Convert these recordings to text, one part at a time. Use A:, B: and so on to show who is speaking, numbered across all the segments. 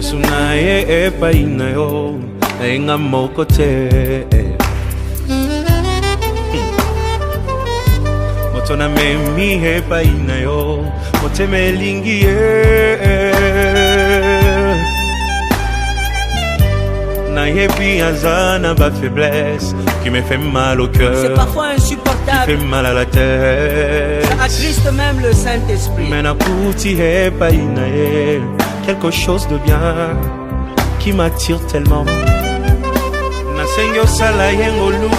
A: Sunaye epa inayo Enga mokote Motona memi epa inayo Mote melingi Naye biazana ba faiblesse Qui me fait mal au cœur.
B: C'est parfois insupportable.
A: Qui fait mal à la tête.
B: Ça attriste même le Saint-Esprit.
A: Mais n'akuti he pa inaye quelque chose de bien qui m'attire tellement. Nasengo sala yengolu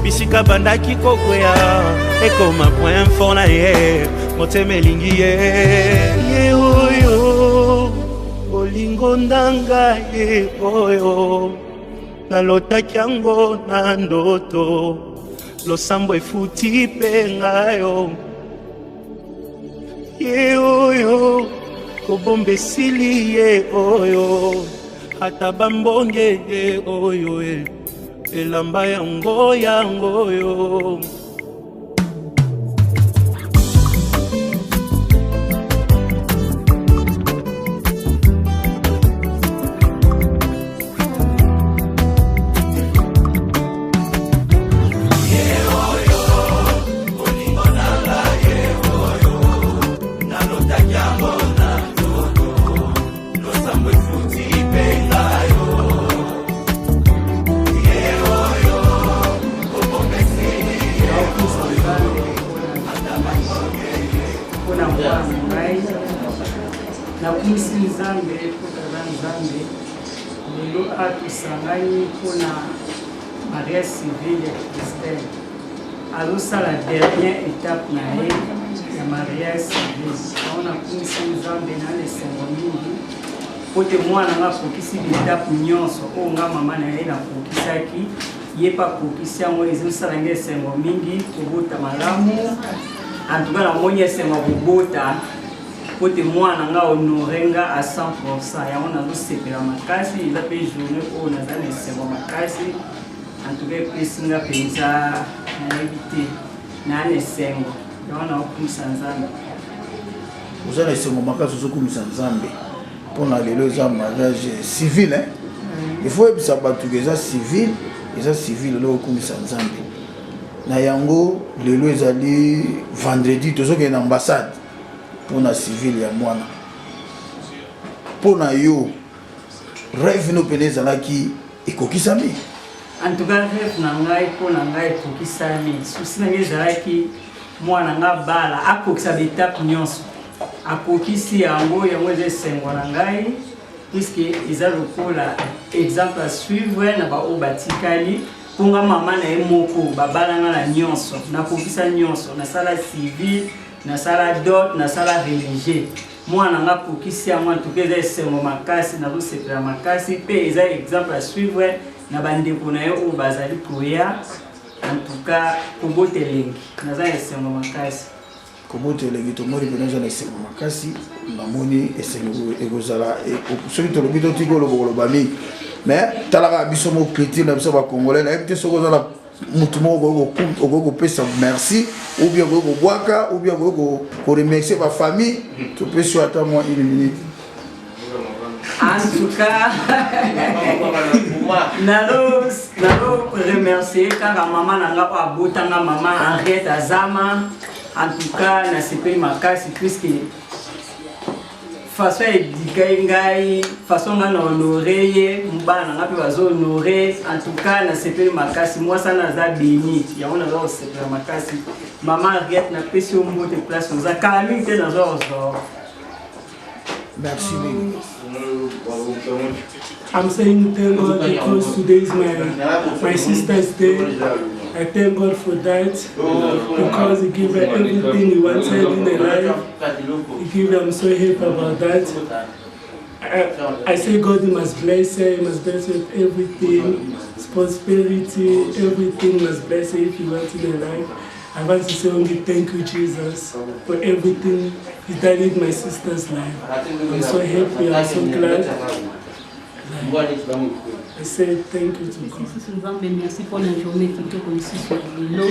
A: bisika banda kikokwea eko ma point fort na ye mote melingi ye oyo olingo ndanga ye oyo nalota kyango na ndoto losambo efuti pengayo ye oyo kobombe sili ye oyo ata bambonge ye oyo elamba yango yo
C: na kumisi nzambe kotala nzambe lelo atusangani mpona mariage civile ya Christelle alosala dernière étape na ye ya mariage civile aona kumisi nzambe na lesengo mingi po te mwana nga akokisi bitape nyonso oyo nga mama na ye nakokisaki ye mpe akokisi yango ezosala nge esengo mingi kobota malamu antuka namoni esengo kobota po te mwana nga honore nga à 100%. yango nazosepela makasi eza mpe journée oyo naza na esengo makasi antuka epesi nga mpenza nayebi te naa na esengo yango naokumisa nzambe
D: oza na esengo makasi ozokumisa nzambe mpona lelo eza mariage civil il faut yebisa bato eza civil lelo okumisa nzambe na yango lelo ezali vendredi tozokende na ambassade mpona civil ya mwana mpona yo rêve no pene ezalaki ekokisami
C: en tout cas rêve na ngai mpona ngai ekokisami susi na ngai ezalaki mwana nga bala akokisa betape nyonso akokisi yango eza esengo na ngai puisque eza lokola exemple à suivre na baoyo batikali mponga mama na ye moko babalanga na nyonso nakokisa nyonso nasala civil nasala dot nasala religieux mwana nga kokisi yango antuka eza esengo makasi nazosepela makasi mpe eza exemple à suivre na bandeko na ye oyo bazali koya antuka kobota elengi naza na esengo makasi
D: kobota elengi tomoni pene eza na esengo makasi namoni esengo ekozala soki tolobi totika olobokoloba mingi mais talaka biso mo critique na biso bakongolais nayebi te soki ozala mutu moko okoki kopesa merci ou bien okoki kobwaka ou bien okoki koremercier bafamille topesi yo ata mwa 1 minute
C: en tout cas nalo remercier kaka mama na nga po abotanga mama Henriette Azama en tout cas nasepeli makasi puisque façon edika ngai façon nga na honore ye mbana na nga mpe bazo honore en tout cas nasepeli makasi mwasa naza béni yango naza kosepela makasi mama Henriette napesi yo mbote place oza kala mingi te naza kozwa.
D: Merci mingi.
E: I'm saying thank God because today is my sister's day. I thank God for that because He gave her everything He wanted in her life. He gave her, I'm so happy about that. I say God, He must bless her, He must bless her with everything, prosperity, everything He must bless her if He wants in her life. I want to say only thank you, Jesus, for everything He done in my sister's life. I'm so happy, I'm so glad. I say thank you to God.
F: Merci pour la journée qui te réussit sur l'eau.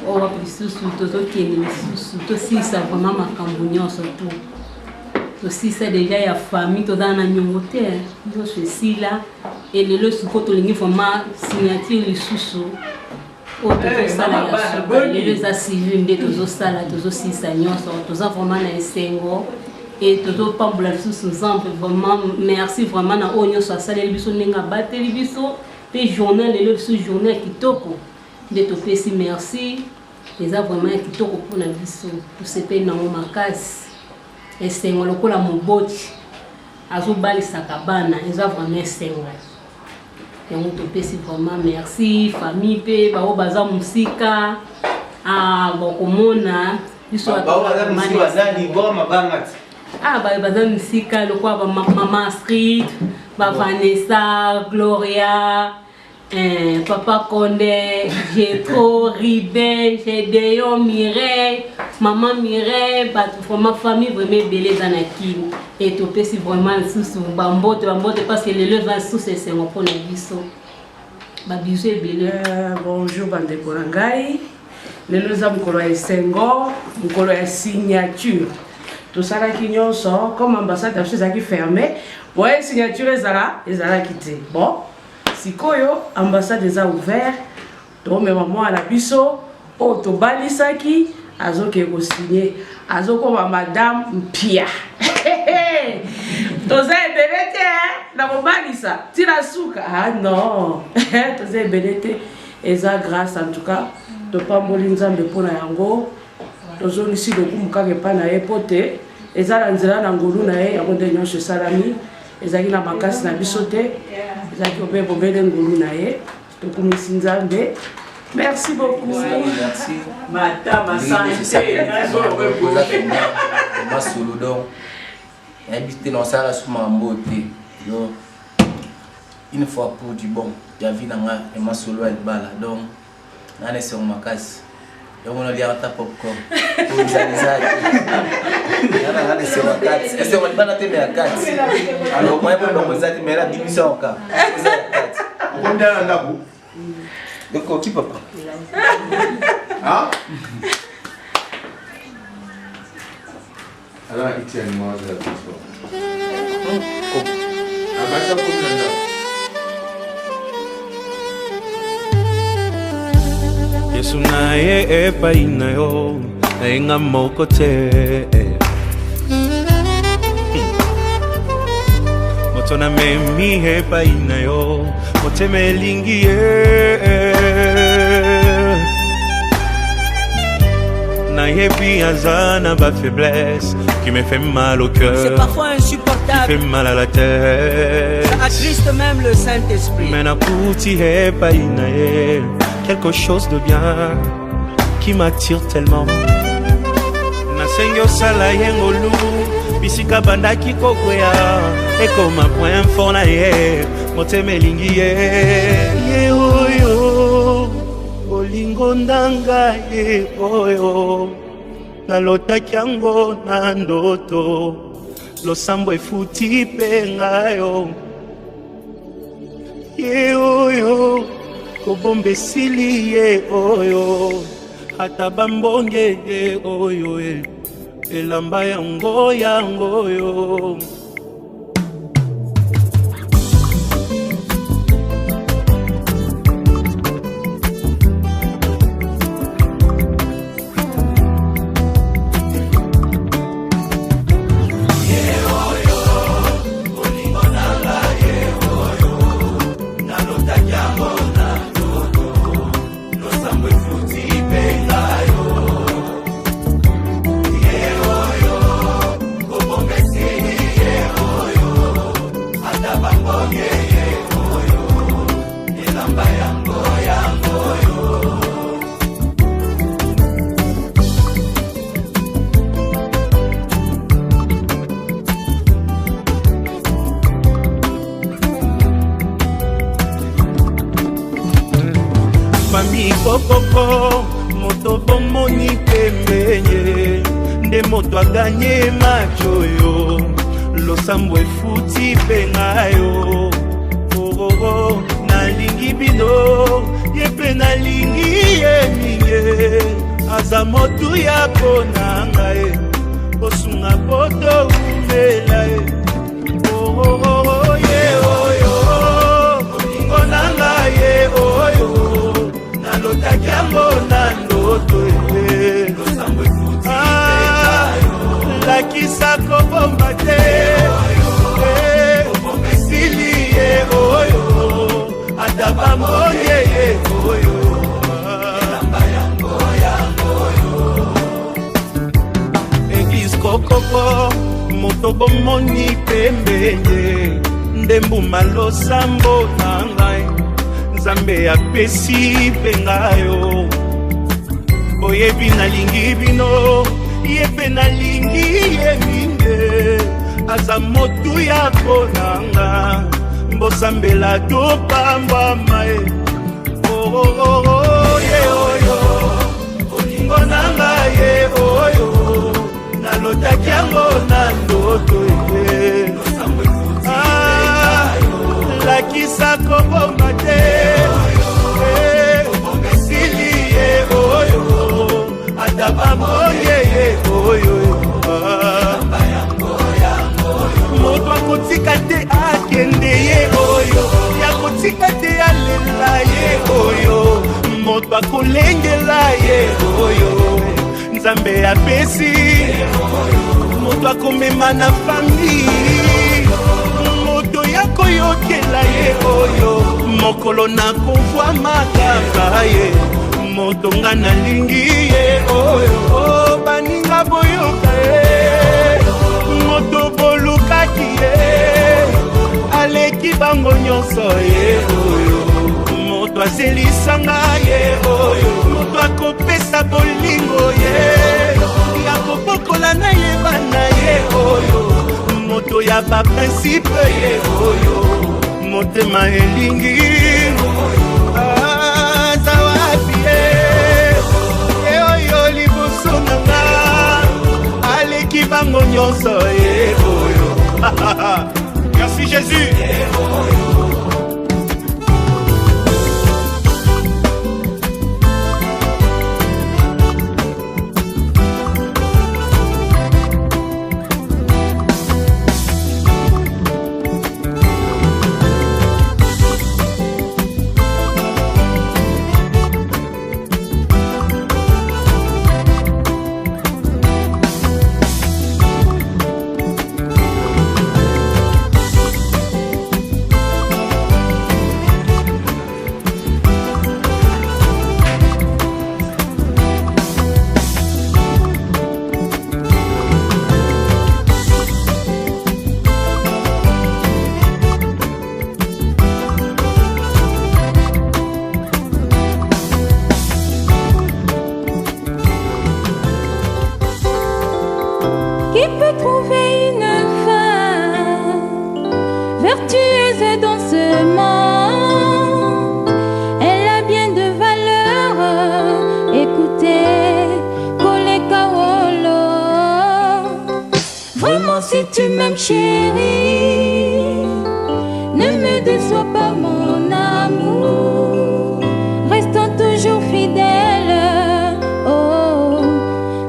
F: Oh, plus surtout, tout qui est surtout si ça vraiment ma cambouillon surtout. aussi ça déjà ya famille to dans na nyongote yo ceci là et le suko to lingi vraiment signature les sous o to sala ya les civil de to sala to sisa nyonso to vraiment na esengo et to pambola sous exemple vraiment merci vraiment na onyo so sala biso ninga bateli biso pe journal le sous journal kitoko de to pesi merci les a vraiment kitoko pour na biso to sepe na makasi esengo lokola moboti azobalisa bana eza vraiment esengo yango topesi vraiment merci famille pe bao baza musika bokomona biso baza musika lokola mama Street Vanessa Gloria Papa Condé, Jetro, Ribé, Gédéon, Mireille, Maman Mireille, pour ma famille vraiment belle dans la kin. Et tout petit vraiment sous bambote parce que les levants sous c'est mon pour les bisous. Babisou belle.
C: Bonjour bande Korangai. Les levants mukolo ya sengo, mukolo ya signature. Tout ça là qui nyonso comme ambassade d'affaires qui fermé. Ouais signature ezala quitté. Bon. Sikoyo ambassade eza ouvert to me maman ala biso o to balisaki azoke ko signer azoko ba madame Mpia to za ebelete na ko balisa tira suka non to za ebelete eza grâce en tout cas to pamboli nzambe pona yango to zo nisi do kumukake pa na epote eza la nzela na ngolu na ye yango de nyonso salami ezaki na makasi na biso te ezaki obe bobele ngulu na ye tokumisi nzambe. Merci beaucoup.
G: Merci.
B: Madame santé
G: masolo donc habité dans ça sous ma beauté yo une fois pour du bon ya vie nanga et masolo elle bala donc nane sur makasi donc on a lié ta popcorn pour les années nana sur makasi est-ce qu'on va te mettre à 4 alors moi pour donc ça te met la division encore
D: On est dans la boue.
G: donc qui papa
D: Hein?
A: Alors, Etienne-moi de la personne. Ah, bah, ça, comme là. Yesu naye epai na yo ainga moko te moto na memi epai na yo motema elingi nayebi aza na ba faiblesse qui me fait mal au cœur.
B: C'est parfois insupportable.
A: Qui fait mal à la tête.
B: Ça attriste même le Saint-Esprit.
A: Mais nakuti epai na ye quelque chose de bien qui m'attire tellement. Nasengi osala yengolu bisika bandaki kokwea ekoma point fort na ye motema elingi ye oyo olingo ndanga ye oyo nalotaki yango na ndoto losambo efuti mpe ngayo ye oyo kobomba esili ye oyo ata bambonge ye oyo elamba yango yo Famille Kokoko, moto bomoni pembenye, nde moto a gagné macho yo, losambo efuti pengayo, oh, nalingi bino, yepe nalingi yeminye, aza motu ya konanga osunga poto pembela oh oh oh yeah oh yo bolingo nanga ye oh yo nalotaki yango na ndoto lakisa kobomba te esili ye oyo ata bambonye ye oyo eglise kokoko moto bomoni pembeye ndembuma losambo na ngai nzambe apesi mpe ngayo oyebi nalingi bino ye mpe nalingi ye mingi aza motu ya konanga mbosambela topambwama ye ye oyo olingo nanga ye oyo nalotaki yango na ndoto ye lakisa kobomba te esili ye oyo ata bamoye ye oyo moto akotika te akende ye oyo yakotika te alela ye oyo moto akolengela ye oyo nzambe apesi moto akomema na fami moto yakoyokela ye oyo mokolo nakovwa makaka ye moto nga nalingi ye oyo baninga boyoka ye moto bolukaki ye aleki bango nyonso ye oyo moto azelisanga ye oyo moto akopesa bolingo ye yakobokola na ye bana ye oyo moto ya baprincipe ye oyo motema elingi azawapi ye oyo liboso nanga aleki bango nyonso ye oyo merci Jésus
H: Qui peut trouver une femme vertueuse dans ce monde? Elle a bien de valeur. Écoutez, Koleka Wolo. Vraiment, si tu m'aimes, chérie, ne me déçois pas, mon amour. Restons toujours fidèles. Oh,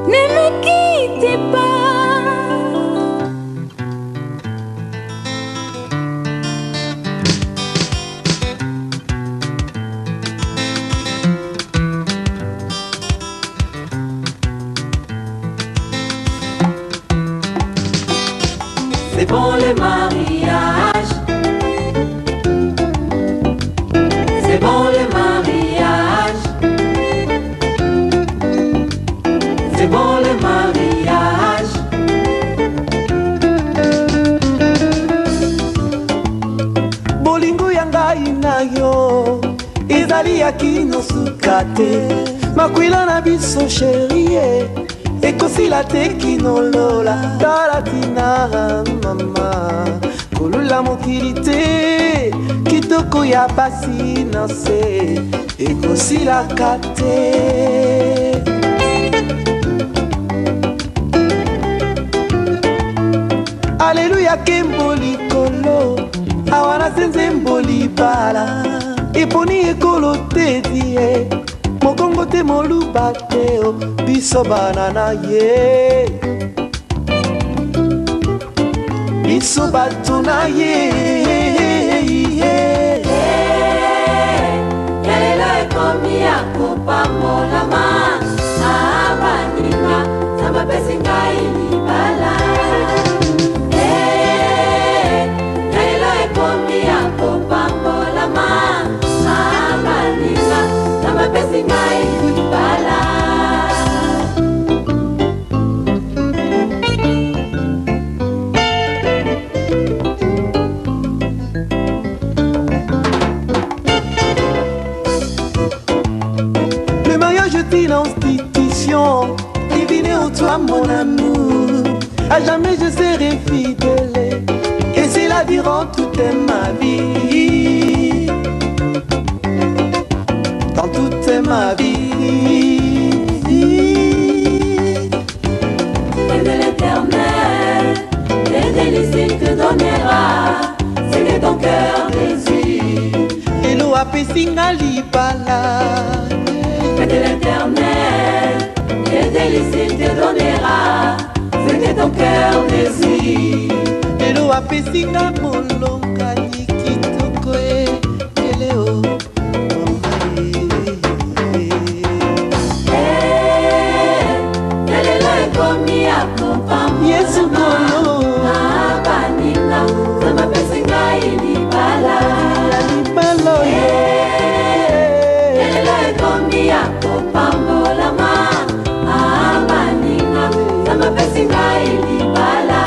H: ne me quittez pas.
B: C'est bon le mariage. C'est bon le mariage. C'est bon le mariage.
I: Bolingo yanga inayo ezali ya kino sukate makwila na biso chérie ekosila te kinolola talatina mama kolula mokili te kitoko ya basi na se ekosilaka te. Alléluia kemboli kolo awana senze mboli bala eponi ekolo te die mokongo te moluba te o biso banana ye biso bato na ye.
B: Yalelo ekomi ya kopambolama na baninga Nzambe apesi ngai libala. Yalelo ekomi ya kopambolama na baninga Nzambe apesi ngai libala.
I: L'institution divine en toi mon amour, à jamais je serai fidèle et c'est la durant toute ma vie, dans toute ma vie.
B: Et de l'éternel, les délices il te donnera, c'est que ton cœur désire.
I: Et l'eau a pessinga libala.
B: De l'éternel, les délices il te donnera, ce que ton cœur désire.
I: Et l'eau a pessinga molonga nikitoko eleo.
B: Yalelo ekomi ya kopambolama
I: Yesu kolo
B: na baninga Nzambe apesi ngai libala.
I: libalo
B: Yalelo ekomi ya kopambolama na baninga Nzambe apesi ngai libala.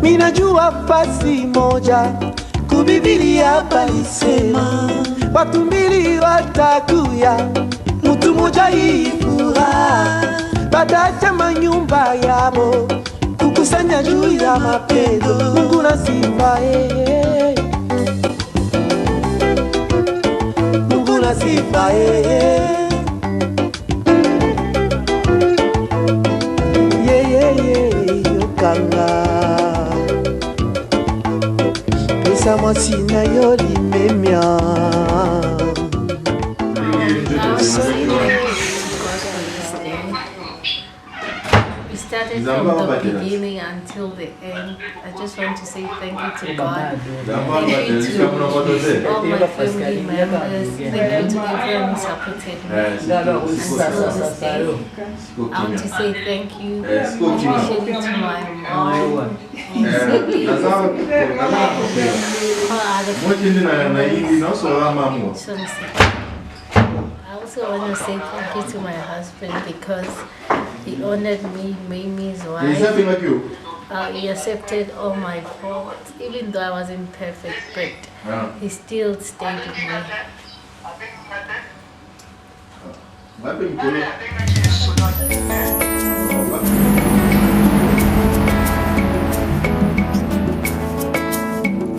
I: minajua fasi moja kubibilia palisema watu mbili watakuya mtu moja ifura batacha manyumba yabo kukusanya juu ya mapendo. Mungu na sifa Mungu na sifa yokanga pesa mwasi na yo limemia.
J: We started from the beginning until the end. I just want to say thank you to God. Thank you to all my family members. Thank you to everyone who supported me until this day. I want to say thank you, especially to my mom and siblings, all other family. I also want to say thank you to my husband because he honored me, made me his wife. He accepted all my faults, even though I wasn't perfect, but he still stayed with me.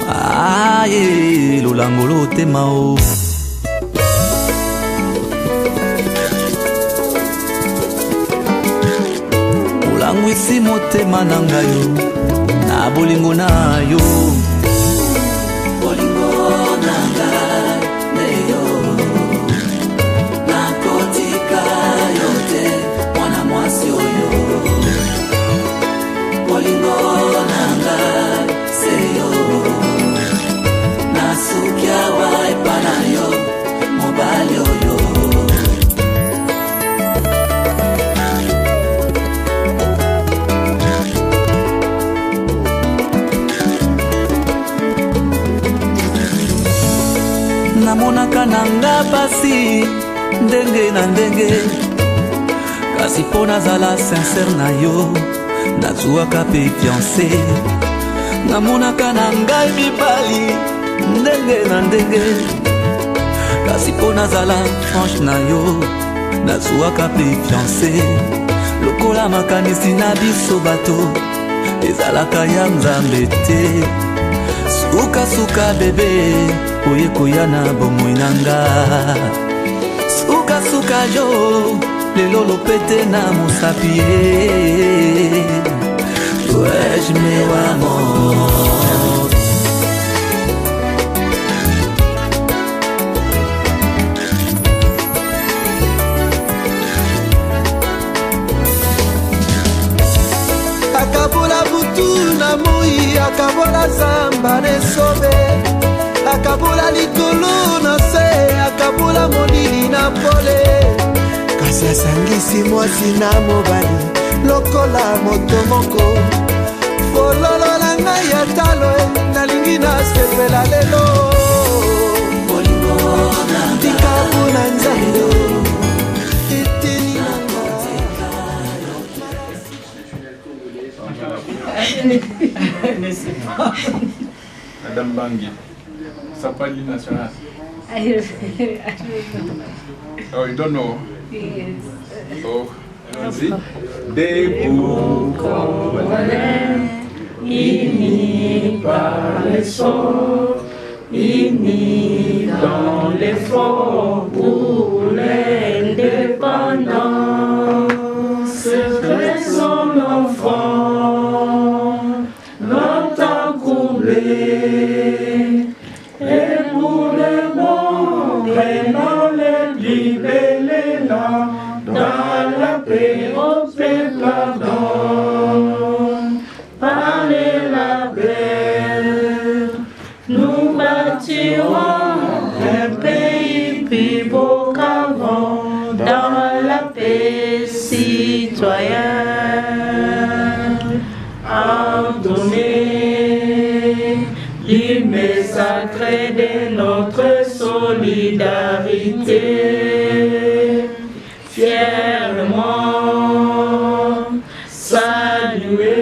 K: Aye, lolangolo temao. Olangwisi motema na ngayo na bolingo na yo. Bolingo na ngai neyo nakotika yote mwana mwasi oyo. Bolingo na ngai seyo nasukia waipa na yo mobali oyo. Namonaka nanga pasi ndenge na ndenge kasi po nazala sincere na yo nazuwaka pe fiancé. Namonaka nanga mibali ndenge na ndenge kasi po nazala franche na yo nazuwaka pe fiancé. Lokola makanisi na biso bato ezalaka ya Nzambe te. Suka suka bebe oye koya na bomoi nanga. Suka suka yo lelo lopete na mosapi. Ouais, je me wa mort.
I: akabola zamba nesobe akabola likolo na se akabola molili na pole kasi asangisi mwasi na mobali lokola moto moko fololo na ngai ya talo nalingi nasepela lelo tikabu na nzambe eteni
L: Madame Bangui, Sapali National. Oh, you don't know?
J: Yes.
L: Oh, allons-y. Debout comme unis par les sons, unis dans l'effort pour l'indépendance. Que son enfant longtemps courbé, et pour le monde, prenons les plus belles élan dans la paix, au paix, pardon, par les labels, nous bâtirons un pays plus beau qu'avant, dans la paix citoyenne, ordonnée, l'hymne sacré de notre solidarité. Fièrement saluer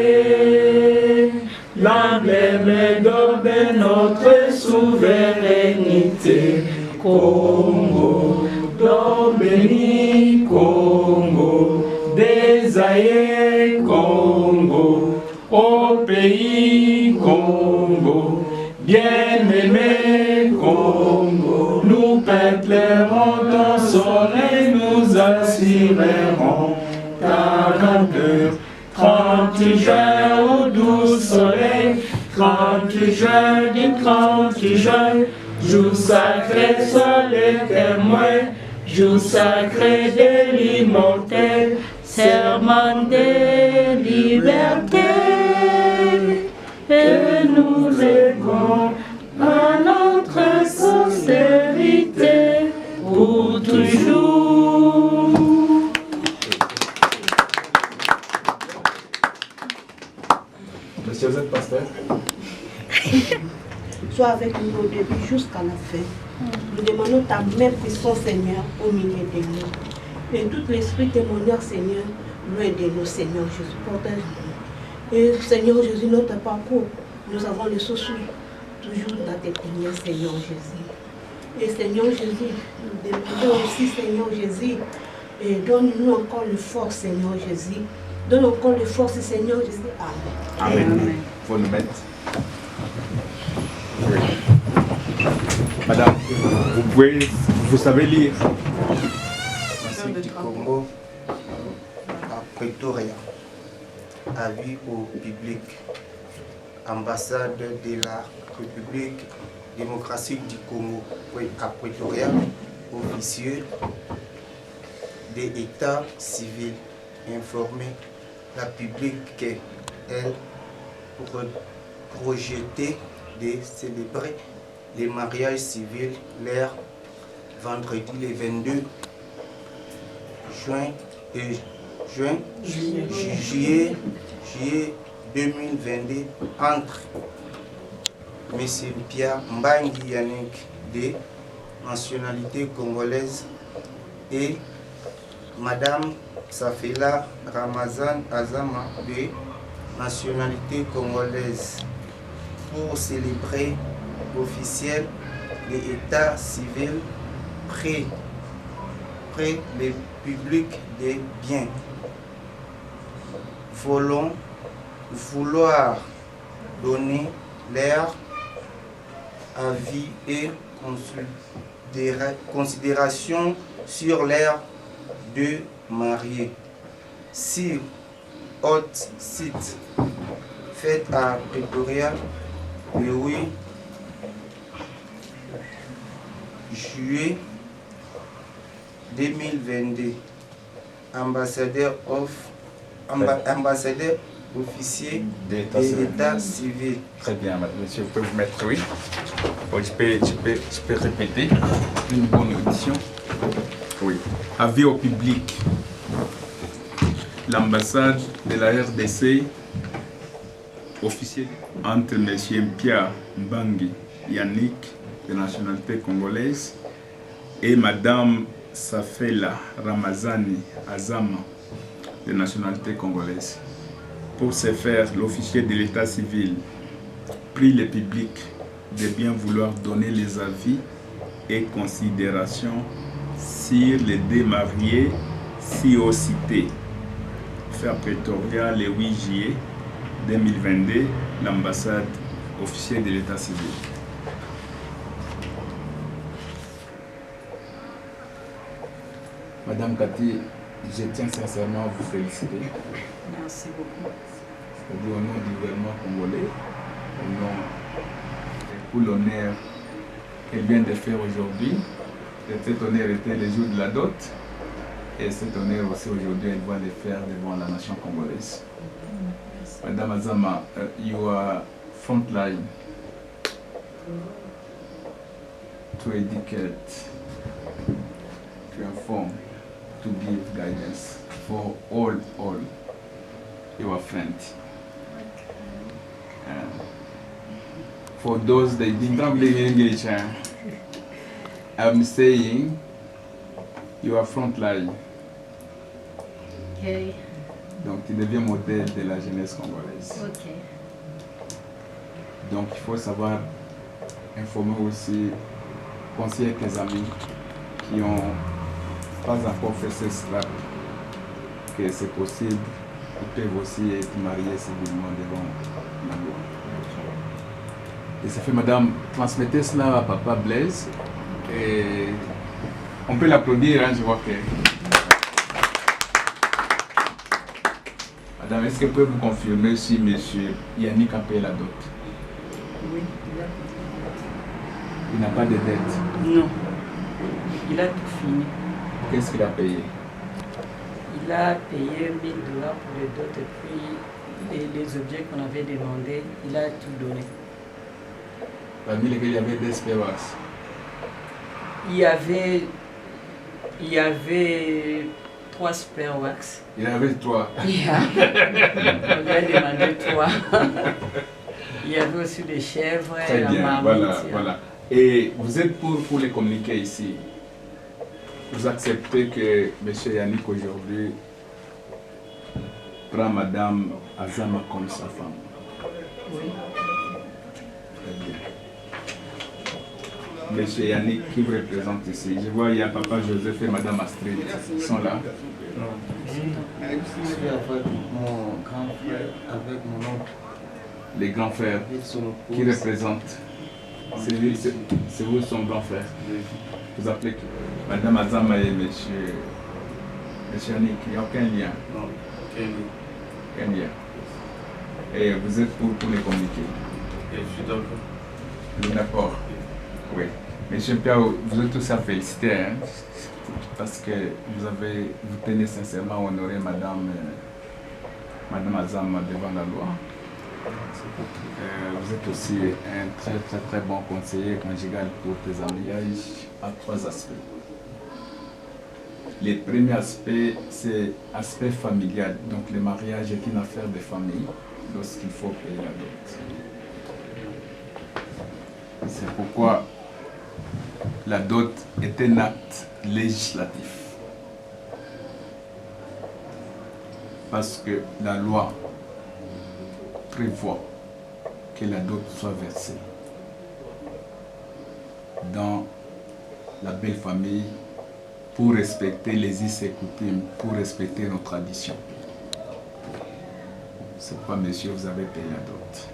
L: l'emblème d'or de notre souveraineté. Congo, d'or béni, Congo, désaillé, Congo, au pays Congo, bien-aimé Congo, nous peuplerons ton soleil, nous assurerons 40 heures, 30 juin au doux soleil, 30 juin du 30 juin, jour sacré soleil témoin, jour sacré de l'immortel, serment de liberté, et nous lèvons à notre sincérité pour toujours. Monsieur, vous êtes pasteur?
M: Sois avec nous au début jusqu'à la fin. Nous demandons ta main puissante, Seigneur, au milieu de nous. Et tout l'esprit témoigneur, Seigneur, loin de nous, Seigneur Jésus, protège-nous. Et Seigneur Jésus, notre parcours, nous avons le souci toujours dans tes prières, Seigneur Jésus. Et Seigneur Jésus, nous demandons aussi, Seigneur Jésus, et donne-nous encore le force, Seigneur Jésus. Donne encore le force, Seigneur Jésus. Amen.
L: Amen. Il faut le mettre. Oui. Madame, vous savez lire.
N: Du Congo à Pretoria, avis au public, ambassade de la République démocratique du Congo à Pretoria, officieux des États civils, informer la public qu'elle projetait de célébrer les mariages civils l'air vendredi le 22 juillet 2022 entre M. Pierre Mbangi Yannick de nationalité congolaise et Madame Safela Ramazan Azama de nationalité congolaise pour célébrer officiel l'état civil près le public des biens. Vouloir donner leur avis et considération sur l'air de mariés. Sur autre site fait à Pretoria le 8 juillet 2022, ambassadeur officier de l'état civil.
O: Très bien, monsieur, vous pouvez vous mettre, oui. Bon, je peux répéter. Une bonne audition. Oui. Avis au public. L'ambassade de la RDC, officier entre M. Pierre Mbangi Yannick, de nationalité congolaise, et Mme Safela Ramazani Azama, de nationalité congolaise. Pour ce faire, l'officier de l'état civil prie le public de bien vouloir donner les avis et considérations sur les deux mariés ci-cités. Fait Pretoria le 8 juillet 2022, l'ambassade officier de l'état civil. Madame Cathy, je tiens sincèrement à vous féliciter.
C: Merci beaucoup.
O: C'est-à-dire au nom du gouvernement congolais, au nom pour l'honneur qu'elle vient de faire aujourd'hui. Cet honneur était le jour de la dot. Et cet honneur aussi aujourd'hui, elle va le faire devant la nation congolaise. Madame Azama, you are frontline to educate, to inform, to give guidance for all your friends. For those that didn't believe in English, I'm saying you are frontline.
J: Okay.
O: Donc tu deviens modèle de la jeunesse congolaise.
J: Ok.
O: Donc il faut savoir informer aussi, conseiller tes amis qui n'ont pas encore fait ce stade, que c'est possible, ils peuvent aussi être mariés civilement devant la loi. Et ça fait, madame, transmettez cela à papa Blaise et on peut l'applaudir, hein, je vois que... Madame, est-ce que vous pouvez vous confirmer si M. Yannick a payé la dot?
C: Oui,
O: il n'a pas de dette?
C: Non, il a tout fini.
O: Qu'est-ce qu'il a payé?
C: Il a payé 1000 $ pour les dots et puis les objets qu'on avait demandés, il a tout donné.
O: Parmi lesquels il y avait des spéwax?
C: Il y avait 3 spare wax.
O: Il y en avait 3.
C: Yeah. On lui a demandé 3. Il y avait aussi des chèvres.
O: Très bien,
C: marmite,
O: voilà. Et vous êtes pour les communiquer ici. Vous acceptez que M. Yannick aujourd'hui prend Mme Azama comme sa femme?
C: Oui.
O: Très bien. M. Yannick, qui vous représente ici? Je vois, il y a Papa Joseph et Mme Astrid. Ils sont là?
N: Je suis avec mon grand frère, avec mon oncle.
O: Les grands frères qui représentent? C'est vous son grand frère? Vous appelez Mme Azama et M. Yannick, il n'y a aucun lien?
N: Non,
O: aucun lien. Et vous êtes pour les communiquer?
N: Je suis d'accord.
O: D'accord. Oui. Monsieur Pierre, vous êtes tous à féliciter, hein, parce que vous tenez sincèrement à honorer Madame Azama devant la loi. Vous êtes aussi un très bon conseiller conjugal pour tes mariages à 3 aspects. Le premier aspect, c'est l'aspect familial. Donc le mariage est une affaire de famille lorsqu'il faut payer la dot. C'est pourquoi la dot est un acte législatif. Parce que la loi prévoit que la dot soit versée dans la belle famille pour respecter les us et coutumes, pour respecter nos traditions. C'est pourquoi, monsieur, vous avez payé la dot.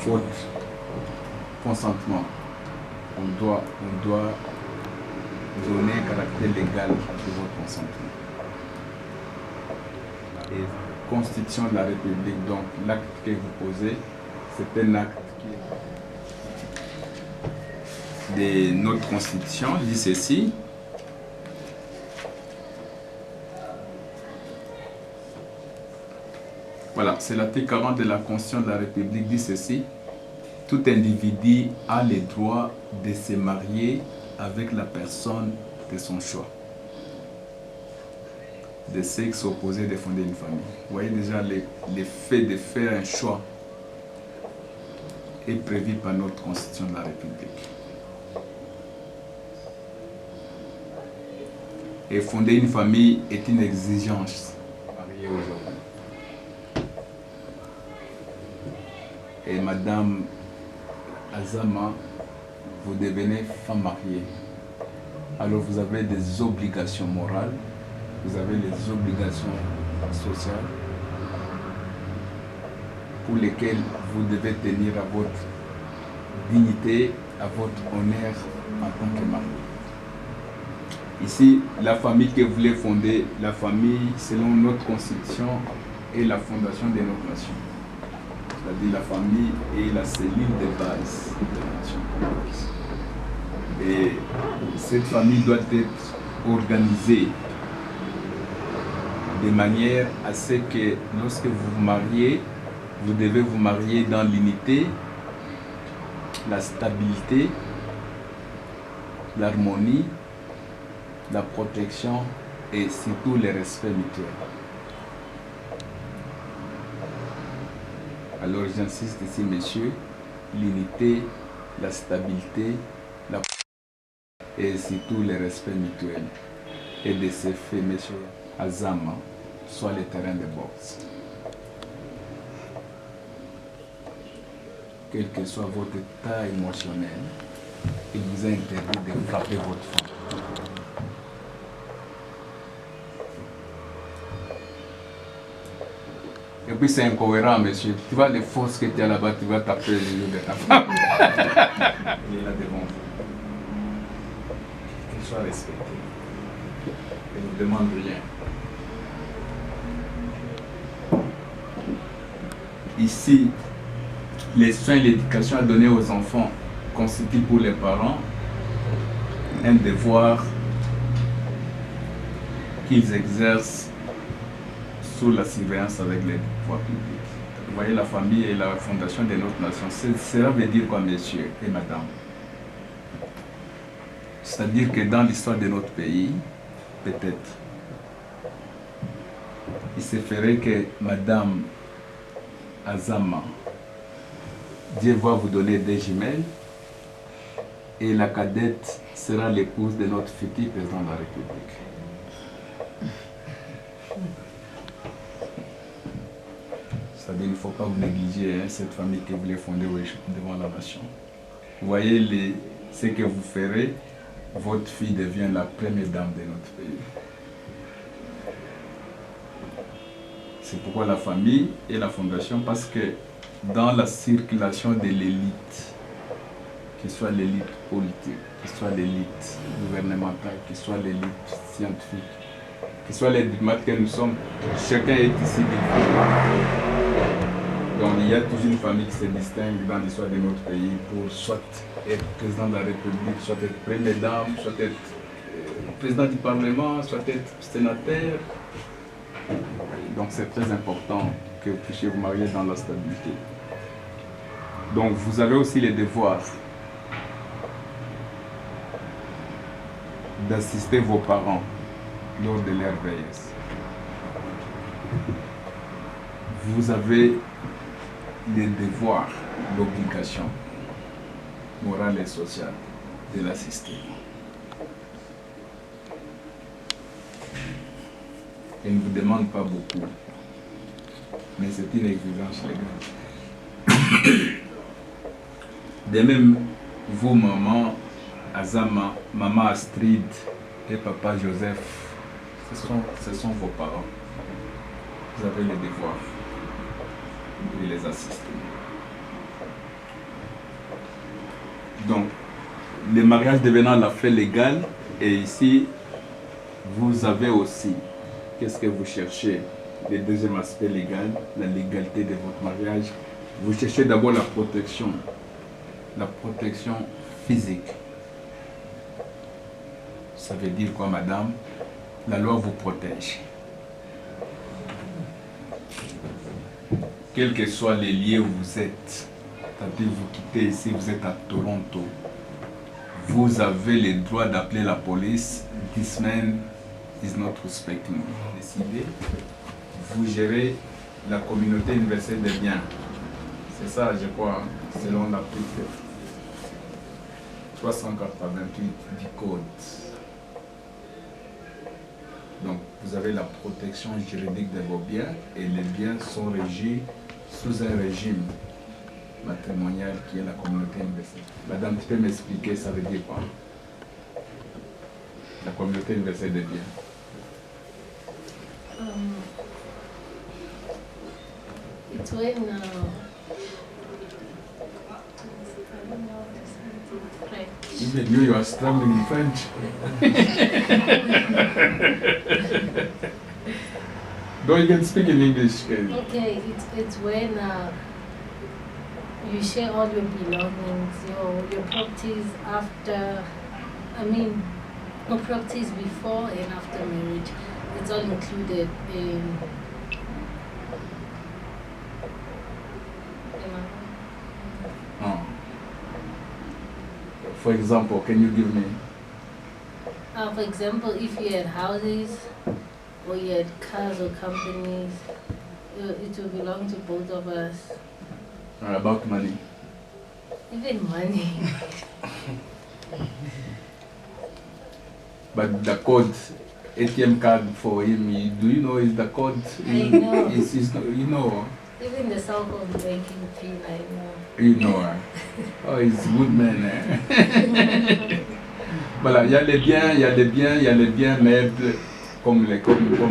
O: Votre consentement, on doit donner un caractère légal de votre consentement. Et Constitution de la République, donc l'acte que vous posez, c'est un acte de notre Constitution, dit ceci. Voilà, c'est l'article 40 de la Constitution de la République dit ceci. Tout individu a le droit de se marier avec la personne de son choix. De sexe opposé de fonder une famille. Vous voyez déjà le fait de faire un choix est prévu par notre Constitution de la République. Et fonder une famille est une exigence mariée aujourd'hui. Et Madame Azama, vous devenez femme mariée. Alors vous avez des obligations morales, vous avez les obligations sociales pour lesquelles vous devez tenir à votre dignité, à votre honneur en tant que mari. Ici, la famille que vous voulez fonder, la famille selon notre constitution est la fondation de notre nation. C'est-à-dire la famille est la cellule de base de la nation congolaise. Et cette famille doit être organisée de manière à ce que lorsque vous vous mariez, vous devez vous marier dans l'unité, la stabilité, l'harmonie, la protection et surtout le respect mutuel. Alors j'insiste ici, messieurs, l'unité, la stabilité, la et surtout le respect mutuel. Et de ces faits, messieurs, Azama, soit le terrain de boxe. Quel que soit votre état émotionnel, il vous est interdit de frapper votre femme. Et puis c'est incohérent, monsieur. Tu vois les forces que tu as là-bas, tu vas taper les yeux de ta femme. Il est là devant vous. Qu'il soit respecté. Il ne vous demande rien. Ici, les soins et l'éducation à donner aux enfants constituent pour les parents un devoir qu'ils exercent sous la surveillance avec les pouvoirs publics. Vous voyez, la famille est la fondation de notre nation. Cela veut dire quoi, messieurs et madame? C'est-à-dire que dans l'histoire de notre pays, peut-être, il se ferait que madame Azama, Dieu va vous donner des jumelles et la cadette sera l'épouse de notre futur président de la République. C'est-à-dire qu'il ne faut pas vous négliger cette famille que vous voulez fonder devant la nation. Vous voyez ce que vous ferez, votre fille devient la première dame de notre pays. C'est pourquoi la famille et la fondation, parce que dans la circulation de l'élite, que ce soit l'élite politique, que ce soit l'élite gouvernementale, que ce soit l'élite scientifique, que ce soit les diplomates que nous sommes, chacun est ici donc il y a toujours une famille qui se distingue dans l'histoire de notre pays pour soit être président de la République, soit être première dame, soit être président du Parlement, soit être sénateur. Donc c'est très important que vous puissiez vous marier dans la stabilité. Donc vous avez aussi le devoir d'assister vos parents lors de leur vieillesse. Vous avez le devoir, l'obligation morale et sociale de l'assister. Il ne vous demande pas beaucoup, mais c'est une exigence légale. De même, vous, maman Azama, maman Astrid et papa Joseph, ce sont vos parents. Vous avez le devoir de les assister. Donc, le mariage devenant la fait légale, et ici, vous avez aussi, qu'est-ce que vous cherchez? Le deuxième aspect légal, la légalité de votre mariage. Vous cherchez d'abord la protection physique. Ça veut dire quoi, madame? La loi vous protège. quels que soient les lieux où vous êtes, c'est-à-dire vous quittez ici, vous êtes à Toronto, vous avez le droit d'appeler la police. This man is not respecting you. Décidez, vous gérez la communauté universelle des biens. C'est ça, je crois, selon l'article 388 du Code. Donc, vous avez la protection juridique de vos biens et les biens sont régis sous un régime matrimonial qui est la communauté universelle. Madame, tu peux m'expliquer, ça veut dire quoi? La communauté universelle des biens.
J: It's when
O: Even you are struggling in French. No, you can speak in English.
J: Okay, it's when you share all your belongings, your properties after, no properties before and after marriage. It's all included in.
O: For example, can you give me?
J: For example, if you had houses or you had cars or companies, it will belong to both of us.
O: About money?
J: Even money.
O: But the code, ATM card for him, do you know is the code?
J: I know.
O: You know.
J: Even the cell phone banking pin, I know.
O: You know. Oh, he's a good man. Voilà, il y a les biens, il y a les biens meubles, comme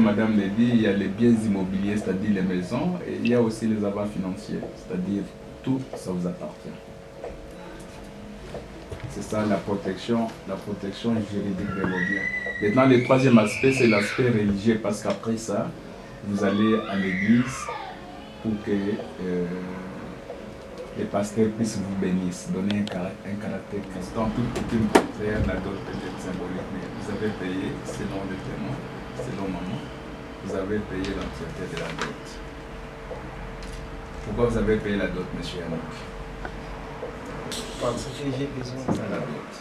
O: madame l'a dit, il y a les biens immobiliers, c'est-à-dire les maisons, et il y a aussi les avoirs financiers, c'est-à-dire tout ça vous appartient. C'est ça la protection juridique de vos biens. Maintenant, le troisième aspect, c'est l'aspect religieux, parce qu'après ça, vous allez à l'église pour que les pasteurs puissent vous bénir, donner un caractère chrétien. En toute coutume contraire, la dot peut être symbolique, mais vous avez payé selon le témoin, selon maman, vous avez payé l'entièreté de la dot. Pourquoi vous avez payé la dot, monsieur Yannick?
N: Parce que j'ai besoin de la dot.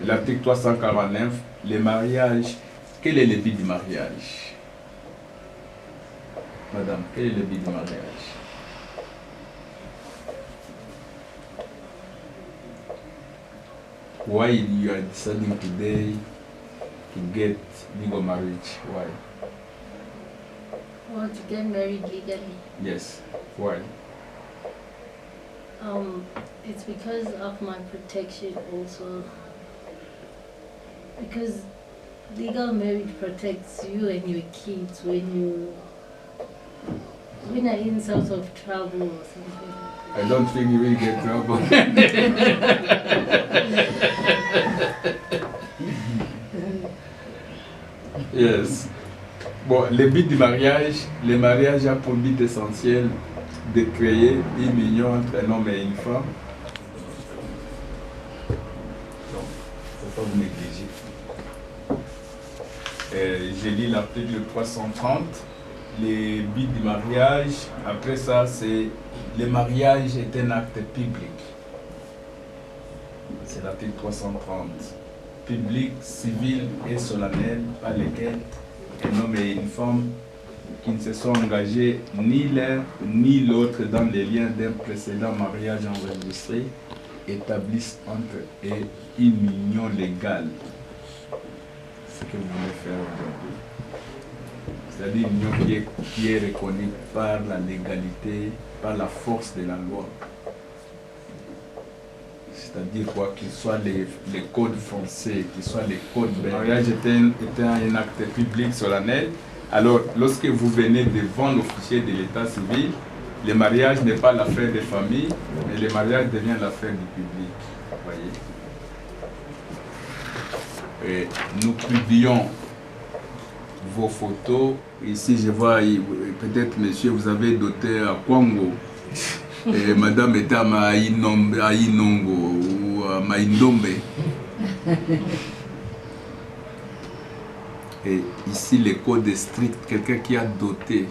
O: L'article 349, les mariages, quel est le but du mariage? Madame, quel est le but du mariage? Why you are deciding today to get legal marriage? Why?
J: Well, to get married legally.
O: Yes. Why?
J: It's because of my protection also. Because legal marriage protects you and your kids when you're in sort of trouble or something.
O: I don't think you will get trouble. Yes. Bon, le but du mariage, le mariage a pour but essentiel de créer une union entre un homme et une femme. Donc, il ne faut pas vous négliger. J'ai lu l'article 330. Les buts du mariage, après ça, c'est le mariage est un acte public. C'est l'article 330. Public, civil et solennel, par lequel un homme et une femme qui ne se sont engagés ni l'un ni l'autre dans les liens d'un précédent mariage enregistré établissent entre eux une union légale. Ce que vous voulez faire aujourd'hui. C'est-à-dire une union qui est reconnue par la légalité, par la force de la loi. C'est-à-dire quoi, qu'il soit les codes français, qu'il soit les codes belges. Le mariage était un acte public solennel. Alors, lorsque vous venez devant l'officier de l'état civil, le mariage n'est pas l'affaire des familles, mais le mariage devient l'affaire du public. Voyez. Et nous publions vos photos. Ici, je vois, peut-être, monsieur, vous avez doté à Kwango. Et madame était à Maïnongo ou à Maïndombe. Et ici, le code est strict. Quelqu'un qui a doté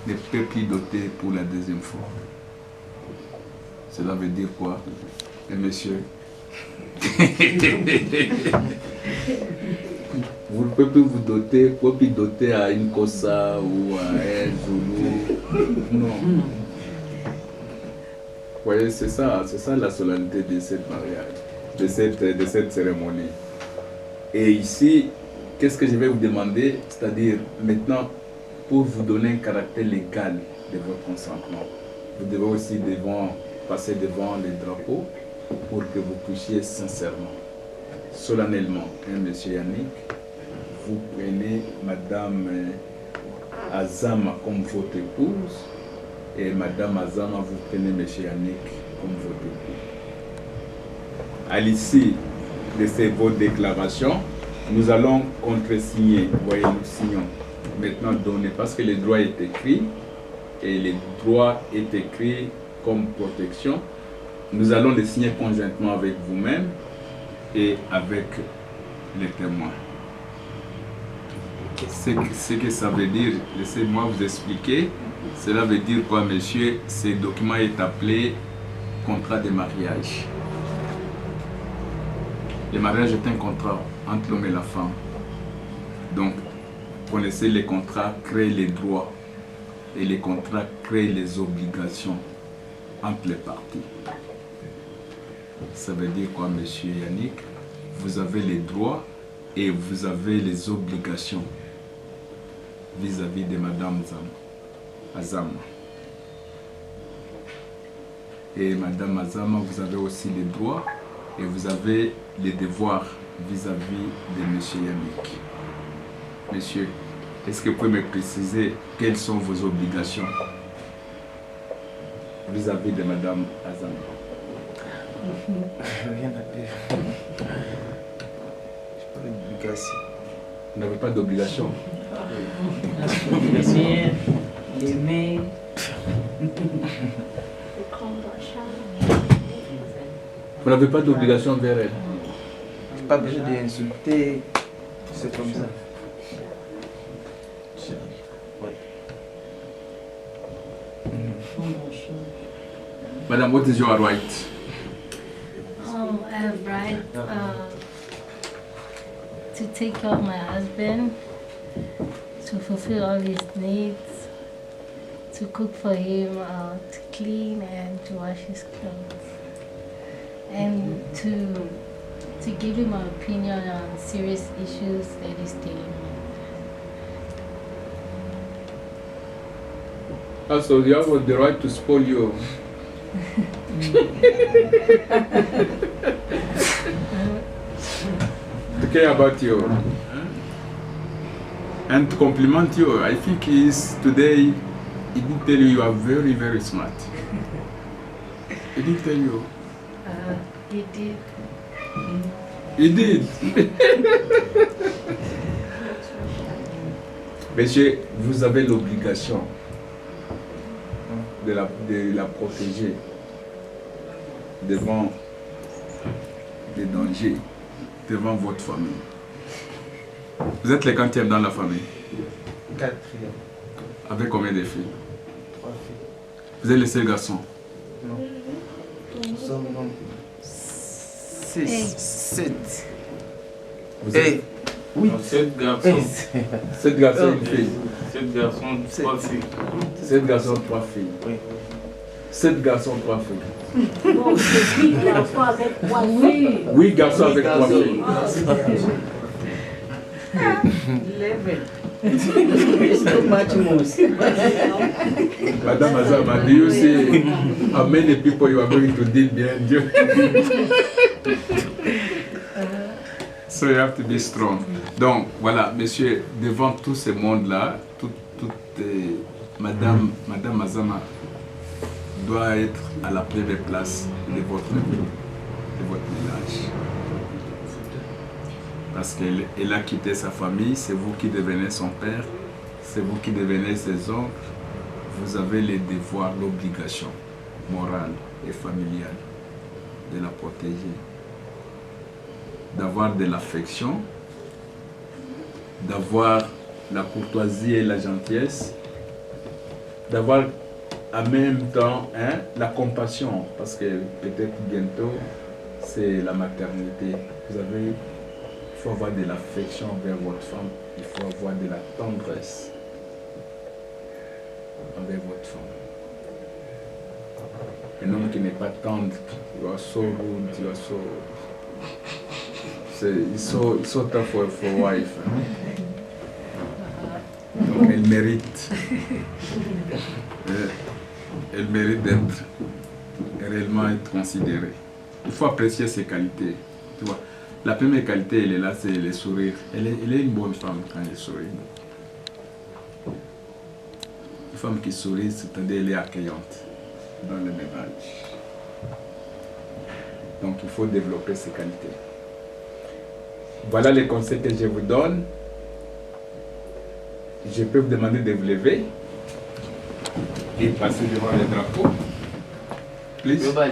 O: ne peut plus doter pour la deuxième fois. Cela veut dire quoi, monsieur? Vous ne pouvez plus vous doter, vous pouvez doter à une Kossa ou à un Zoulou. Non. Vous voyez, c'est ça la solennité de cette mariage, de cette cérémonie. Et ici, qu'est-ce que je vais vous demander? C'est-à-dire, maintenant, pour vous donner un caractère légal de votre consentement, vous devez aussi passer devant les drapeaux pour que vous puissiez sincèrement, solennellement, monsieur Yannick, vous prenez Madame Azama comme votre épouse et Madame Azama, vous prenez monsieur Yannick comme votre épouse. À l'issue de vos déclarations, nous allons contresigner. Vous voyez, nous signons. Maintenant donner, parce que le droit est écrit, et le droit est écrit comme protection. Nous allons le signer conjointement avec vous-même et avec les témoins. Ce que ça veut dire, laissez-moi vous expliquer. Cela veut dire quoi, monsieur? Ce document est appelé contrat de mariage. Le mariage est un contrat entre l'homme et la femme. Donc, vous connaissez, les contrats créent les droits et les contrats créent les obligations entre les parties. Ça veut dire quoi, monsieur Yannick? Vous avez les droits et vous avez les obligations vis-à-vis de Madame Azama. Et Madame Azama, vous avez aussi les droits et vous avez les devoirs vis-à-vis de monsieur Yannick. Monsieur, est-ce que vous pouvez me préciser quelles sont vos obligations vis-à-vis de Madame Azama?
N: Rien à dire. Je n'ai pas d'obligation.
O: Vous n'avez pas d'obligation?
C: L'aimer.
O: Vous n'avez pas d'obligation envers elle?
N: Je n'ai pas besoin d'insulter. C'est comme ça.
O: Madame, what is your right?
J: I have right to take care of my husband, to fulfill all his needs, to cook for him, to clean and to wash his clothes, and to give him my opinion on serious issues that he's dealing with.
O: So you have the right to spoil you. To care about you and to compliment you. I think today he did tell you are very, very smart. He did tell you.
J: He did.
O: He did. Monsieur, vous avez l'obligation de la protéger devant les dangers, devant votre famille. Vous êtes les quantième dans la famille?
N: 4.
O: Avec combien de filles?
N: 3 filles.
O: Vous êtes le seul garçon?
N: Non. Nous sommes 6, 7.
O: Vous êtes...
N: Oui.
P: 7 garçons.
O: 7 garçons, une fille.
P: 7 garçons, 3 filles.
O: 7 garçons, 3 filles.
N: Oui.
O: 7 garçons, 3 filles.
M: Non, c'est 8 garçons avec 3 filles.
O: 8 garçons avec 3 filles.
C: 11. It's too much more.
O: Madame Azama, do you see how many people you are going to deal behind you? So you have to be strong. Donc voilà, monsieur, devant tout ce monde-là, Madame Azama doit être à la première place de votre ménage. Parce qu'elle a quitté sa famille, c'est vous qui devenez son père, c'est vous qui devenez ses oncles. Vous avez les devoirs, l'obligation morale et familiale de la protéger, d'avoir de l'affection, d'avoir la courtoisie et la gentillesse, d'avoir en même temps la compassion, parce que peut-être bientôt c'est la maternité. Il faut avoir de l'affection envers votre femme, il faut avoir de la tendresse envers votre femme. Un homme qui n'est pas tendre, you are so rude, you are so... It's so tough for wife. Donc elle mérite. Elle mérite d'être réellement être considérée. Il faut apprécier ses qualités. Tu vois, la première qualité, elle est là, c'est le sourire. Elle est une bonne femme quand elle sourit. Une femme qui sourit, c'est-à-dire elle est accueillante dans le ménage. Donc il faut développer ces qualités. Voilà les conseils que je vous donne. Je peux vous demander de vous lever et passer devant le drapeau. Please. Toi,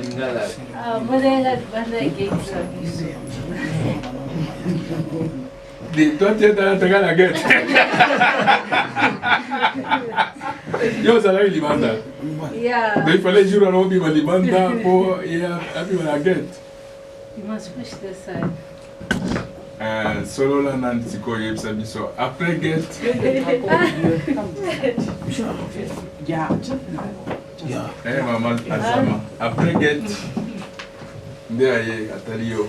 O: tu es dans la gueule. Yo, ça l'a eu l'imanda. Donc il fallait jouer à l'hobby, mais l'imanda pour la gueule.
F: You must push this side.
O: Solo la nantiko yebisa biso après get maman Azama après get nde aye atali yo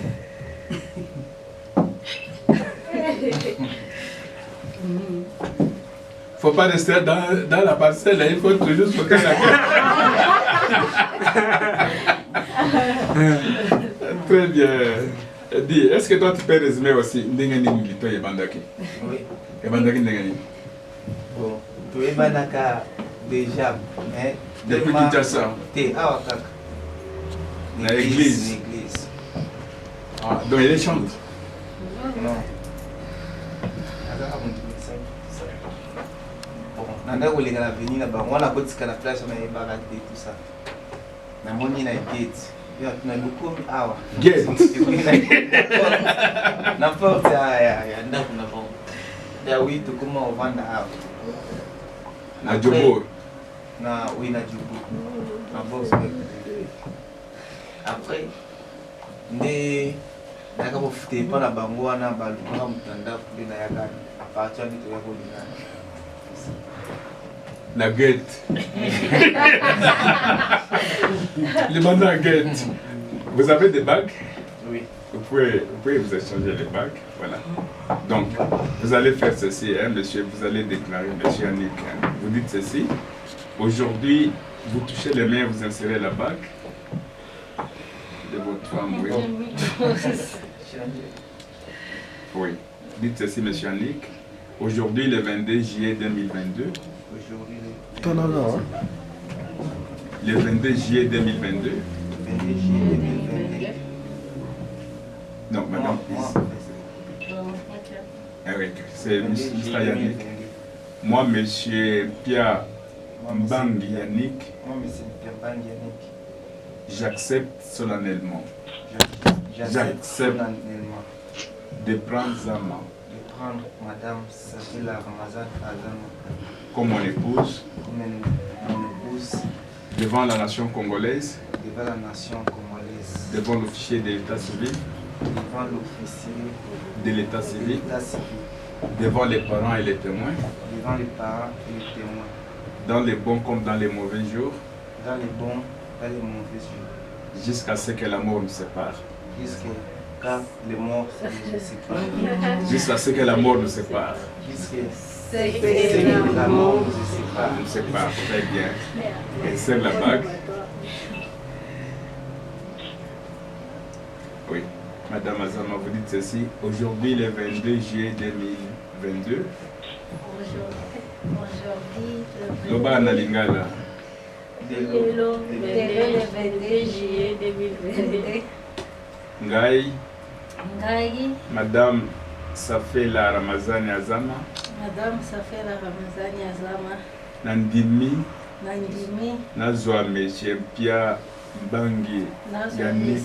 O: faut pas rester dans la parcelle, il faut toujours sauter la gueule. Très bien. Dis, est-ce que toi tu peux résumer aussi Ndengani Milito et Bandaki?
N: Oui.
O: Et Bandaki Ndengani?
N: Bon, tu es Bandaka déjà.
O: Depuis Kinshasa?
N: T'es à Wakaka.
O: L'église. Ah, donc il chante?
N: Non. Nanda kolenga na veni na bango wana kotika na place na yebaka te tout ça. Na moni na gate. Na lukomi awa.
O: Gate.
N: Na porte ya ndako na bango. Da wito kuma ovanda awa.
O: Na Jobo.
N: Na oui na Jobo. Na boss. Après ne naka profiter pa na bango wana baluka mutanda kule na yaka. A partir de ya kolinga.
O: La guette. Le mandat guette. Vous avez des bagues?
N: Oui.
O: Vous pouvez vous échanger les bagues. Voilà. Donc, vous allez faire ceci, hein, monsieur. Vous allez déclarer, monsieur Yannick. Hein. Vous dites ceci. Aujourd'hui, vous touchez les mains, vous insérez la bague de votre femme. Oui. Oui. Dites ceci, monsieur Yannick. Aujourd'hui, le 22 juillet 2022. Le 22 juillet 2022. Non, madame. Eric, c'est M. Yannick. Moi, M. Pierre Mbangi Yannick.
N: Moi, M. Pierre Mbangi Yannick.
O: J'accepte solennellement.
N: J'accepte
O: de prendre Zama.
N: Madame Safila Ramazan Azama
O: comme mon épouse, devant la nation congolaise, devant l'officier de l'état civil, devant les parents et les témoins, dans les bons comme dans les mauvais jours, jusqu'à ce que la mort nous sépare. Jusqu'à ce que la mort nous sépare.
N: La mort
O: nous sépare. Très bien. Et serre la bague. Oui. Madame Azama, vous dites ceci. Aujourd'hui, le 22 juillet 2022. Loba Nalingala.
B: Le 22 juillet 2022.
O: Ngai.
B: Madame
O: Safela Ramazani Azama.
B: Madame Safela Ramazani Azama.
O: Nandimi.
B: Nazwa
O: Monsieur Pierre Mbangi Yannick.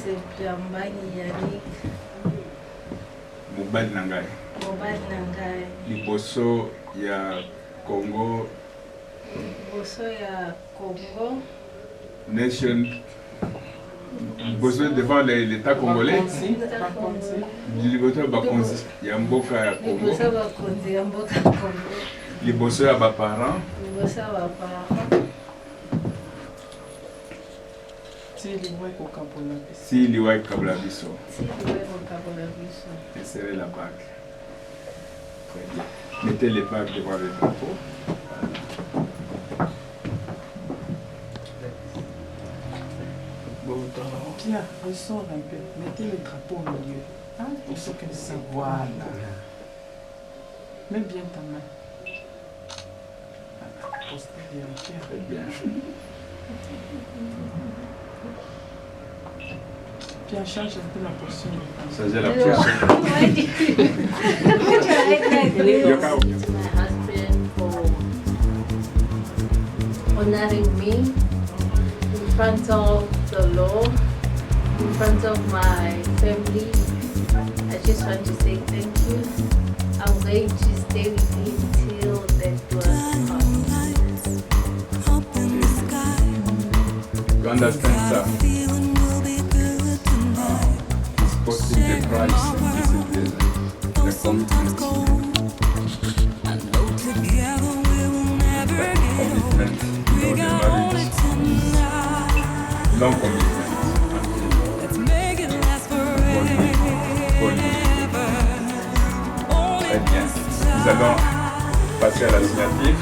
O: Mobali Nangai.
B: Mobali Nangai.
O: Liboso ya Congo.
J: liboso ya Congo.
O: Nation. Besoin devant l'État congolais. Liboso ya bakonzi ya mboka ya Congo.
J: Liboso ya bakonzi ya mboka ya Congo.
O: Liboso ya baparents.
J: Liboso ya baparents.
O: Si liwai kabla biso.
J: Si liwai kabla biso.
O: Serrez la bague. Très bien. Mettez les bagues devant le drapeau.
L: Pierre, ressort un peu. Mettez le drapeau au milieu. Hein? Pour ceux qui savent. Voilà. Mets bien ta main. Postérieure, Pierre.
O: Très bien.
L: Pierre, change un peu la portion.
O: Changez la portion.
J: To my husband for honoring me in front of the law, in front of my family. I just want to say thank you. I'm going to stay with him till that was
O: You understand that? Posting the price and this is the commitment. Commitment, the marriage is long commitment. Très bien. Nous allons passer à la signature.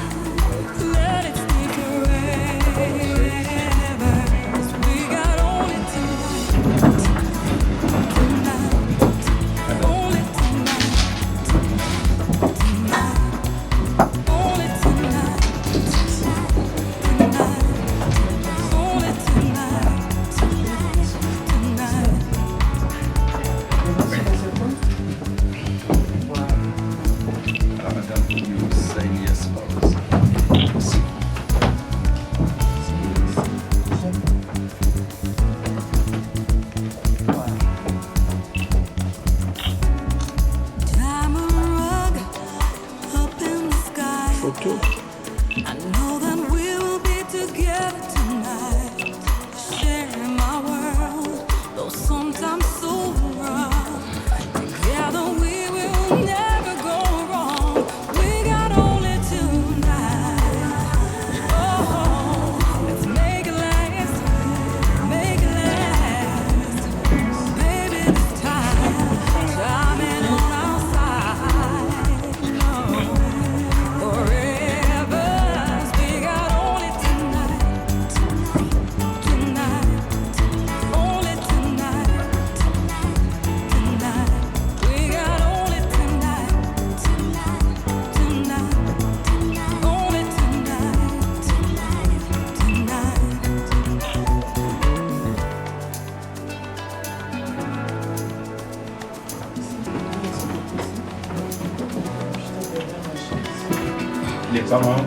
O: Les parents,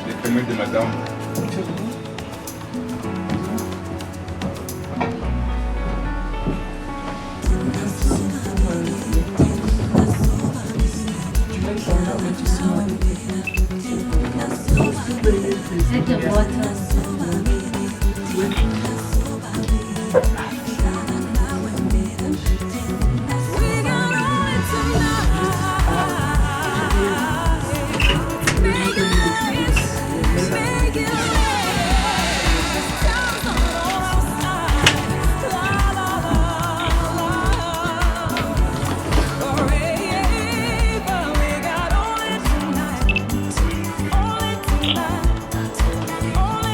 O: les témoins de madame.
H: Only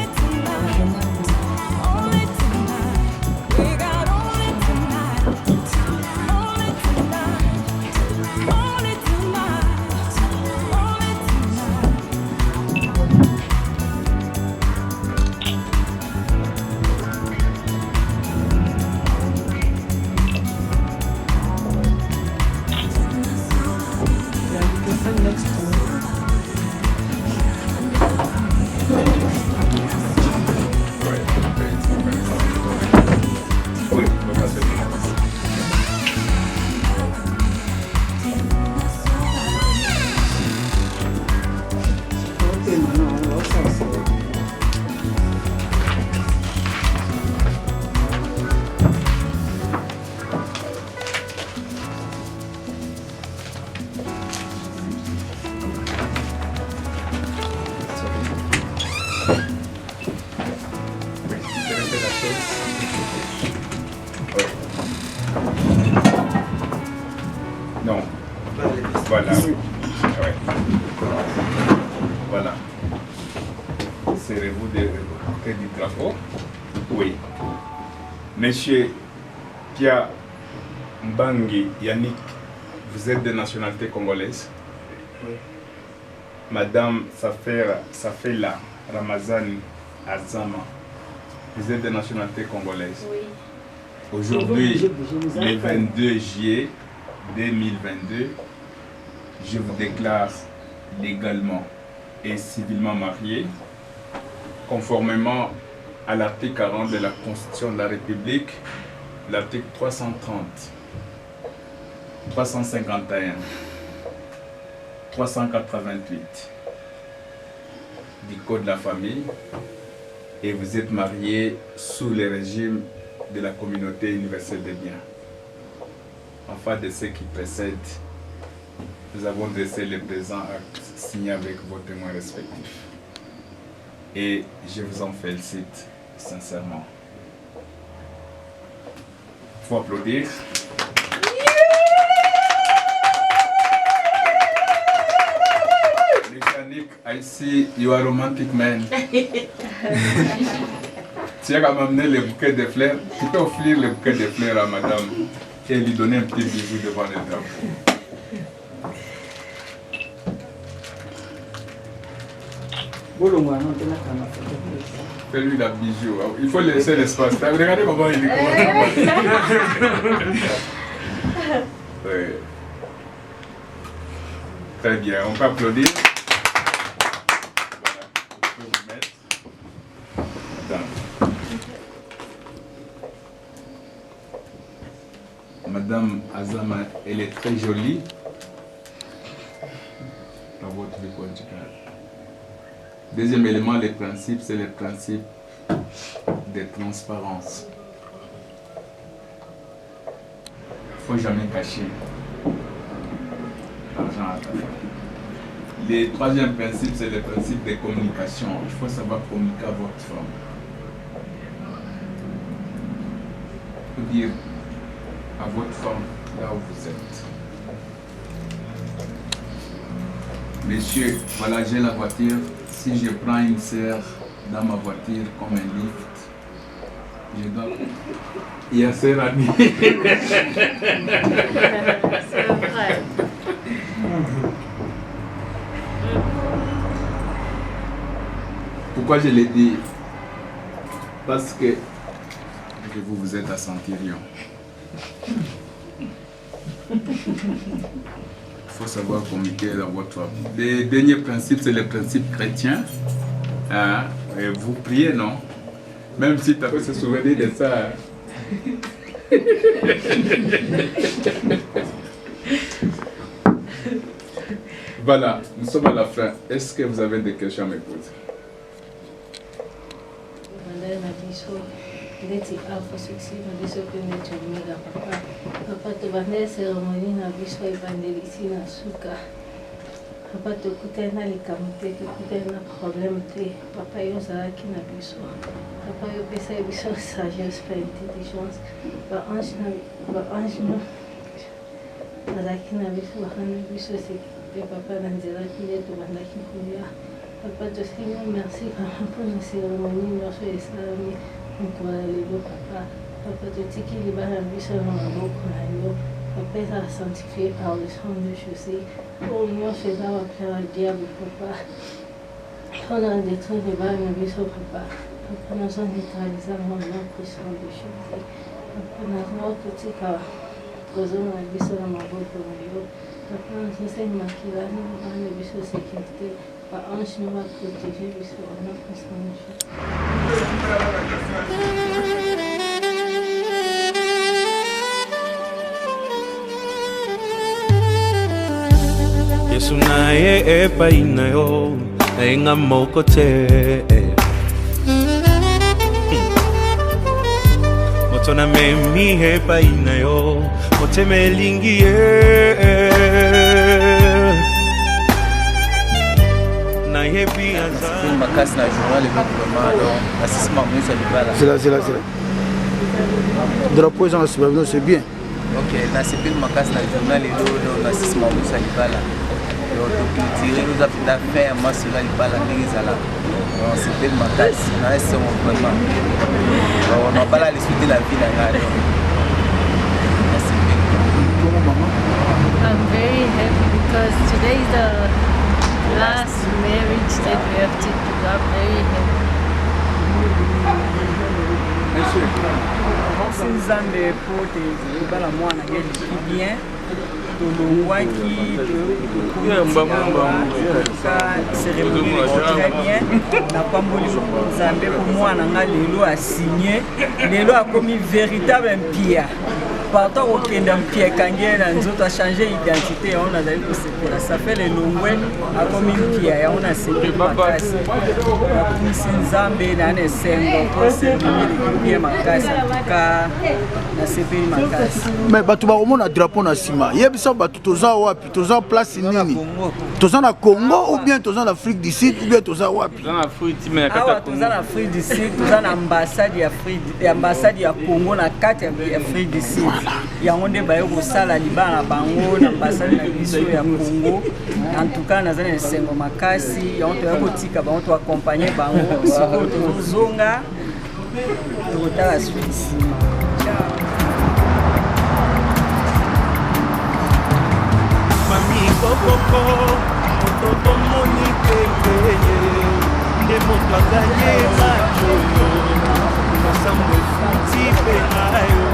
O: serez-vous de porter du drapeau? Oui. Monsieur Pia Mbangi Yannick, vous êtes de nationalité congolaise?
N: Oui.
O: Madame Safela Ramazani Azama, vous êtes de nationalité congolaise?
F: Oui.
O: Aujourd'hui, le 22 juillet 2022, je vous déclare légalement et civilement marié, conformément à l'article 40 de la Constitution de la République, l'article 330, 351, 388 du Code de la famille, et vous êtes marié sous le régime de la communauté universelle des biens. Enfin, de ce qui précède, nous avons dressé le présent acte signé avec vos témoins respectifs. Et je vous en félicite sincèrement. Il faut applaudir. Yannick, I see you are a romantic man. Tu as amené le bouquet de fleurs. Tu peux offrir le bouquet de fleurs à madame et lui donner un petit bisou devant le drapeau. Fais-lui la bijou. Il faut laisser l'espace. Regardez comment il est. Oui. Très bien. On peut applaudir. Madame Azama, elle est très jolie dans votre vie conjugale. Deuxième élément, le principe, c'est le principe de transparence. Il ne faut jamais cacher l'argent à ta femme. Le troisième principe, c'est le principe de communication. Il faut savoir communiquer à votre femme. Il faut dire à votre femme là où vous êtes. Monsieur, voilà, j'ai la voiture. Si je prends une sœur dans ma voiture comme un lift, je dois... Il y a sœur amie.
J: C'est vrai.
O: Pourquoi je l'ai dit? Parce que vous êtes à Centurion. Il faut savoir communiquer dans votre famille. Le dernier principe, c'est le principe chrétien. Hein? Et vous priez, non? Même si tu as fait se souvenir de ça. Voilà, nous sommes à la fin. Est-ce que vous avez des questions à me poser?
Q: Ndeti alpha succès na biso pe ndeti omega papa papa tobandeli cérémonie na biso ebandeli isi na suka papa tokutani na likambo te tokutani na problème te papa yo ozalaki na biso papa yo opesaki biso sagesse pe intelligence baange bazalaki na biso bakana biso sécurité papa na nzelaki nde tobandaki kolia papa tosengi merci mpona cérémonie nyonso esalami mokolo ya lelo papa papa totikili bana biso na maboko na yo papa ezala sanctifié par le sang de Jésus oyo nyonso eza bapere ya diable papa mpona détruire bana na biso papa papa nazo neutralize ngo na puissant de Jésus papa nazo totika kozonga na biso na maboko na yo papa nazosengi makilani bana na biso sécurité baange no baprotege biso na puissant de Jésus.
A: Yesu naye epai na yo nayenga moko te moto na memi epai na yo motema elingi ye nayebi aza
N: makasi na journal vraiment assistement ministre libala
D: c'est là drapeau eza na supervision c'est bien
N: ok na sepeli makasi na journal elo na assistement ministre libala tokultire nous apita fin ya masolo ya libala ndenge ezalaka sepeli makasi na esengo vraiment nabala lisuti la vie na ngai
J: I'm very happy because today is the last marriage that we have to do. I'm very happy.
C: Nzambe pote bala mwana ngeli bien tolongwaki tokuka cérémonie très bien napamboli Nzambe po mwana nga lelo asigné lelo akomi véritable mpia partant okenda mpia ekangi na nzoto achange identité yango nazali kosepela ça fait lelongwe akomi mpia yango nasepeli makasi nakumisi Nzambe na na esengo po cérémonie bien makasi atuka nasepeli makasi
D: mais bato bakomona drapeau na nsima yebisa bato toza wapi toza place nini toza na Congo ou bien toza na Afrique du Sud ou bien toza wapi
C: awa toza na Afrique du Sud toza na ambassade ya Congo na kati ya Afrique du Sud yango nde baye kosala libala na bango na ambassade na biso ya Congo en tout cas naza na esengo makasi yango toya kotika bango toakompagne bango sikoyo tozozonga tokotala suite nsima
A: Kokoko, moto moni pepe, nde moto aganye macho, masambo futi pe ayo,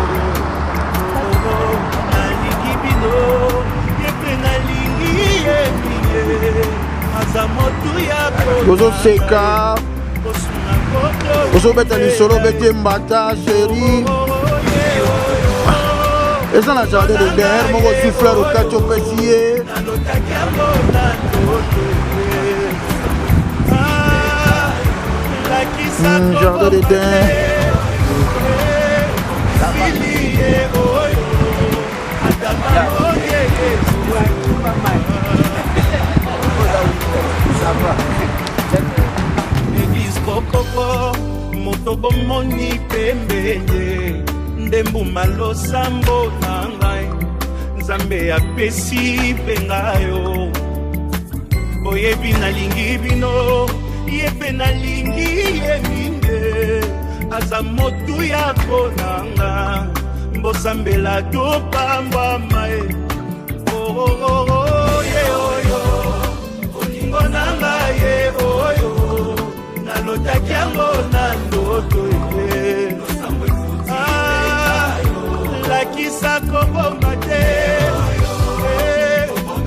A: nalingi bino, yepe nalingi yebiye, aza motu ya
D: Gozo seka, gozo beta lisolo bete mbata chéri. Eza na jardin de derrière moko souffleur okati opesi ye jardin de derrière
A: Église kokoko moto bomoni pembeye ndembuma losambo na ngai Nzambe apesi mpe ngayo oyebi nalingi bino ye mpe nalingi ye mingi aza motu ya konanga mbosambela topambwama ye ye oyo olingo na ngai ye oyo nalotaki yango na ndoto ye lakisa kobomba te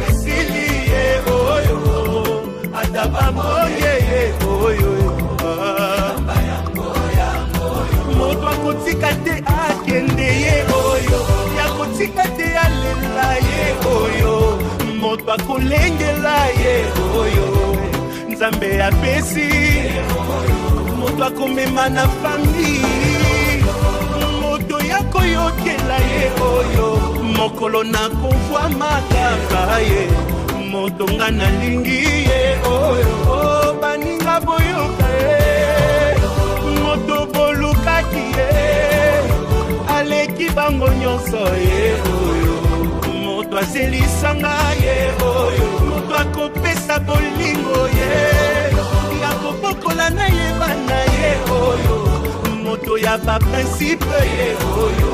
A: esili ye oyo ata bamoye ye oyo moto akotika te akende ye oyo yakotika te alela ye oyo moto akolengela ye oyo Nzambe apesi moto akomema na famille koyokela ye oyo mokolo na kovwa makaka ye moto nga nalingi ye oyo baninga boyoka ye moto bolukaki ye aleki bango nyonso ye oyo moto azelisanga ye oyo moto akopesa bolingo ye akobokola na ye bana ye oyo moto ya ba principe ye oyo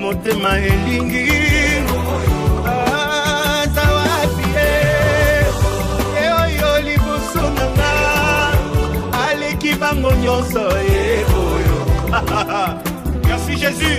A: motema elingi aza wapi ye oyo liboso na nga aleki bango nyonso ye oyo merci Jésus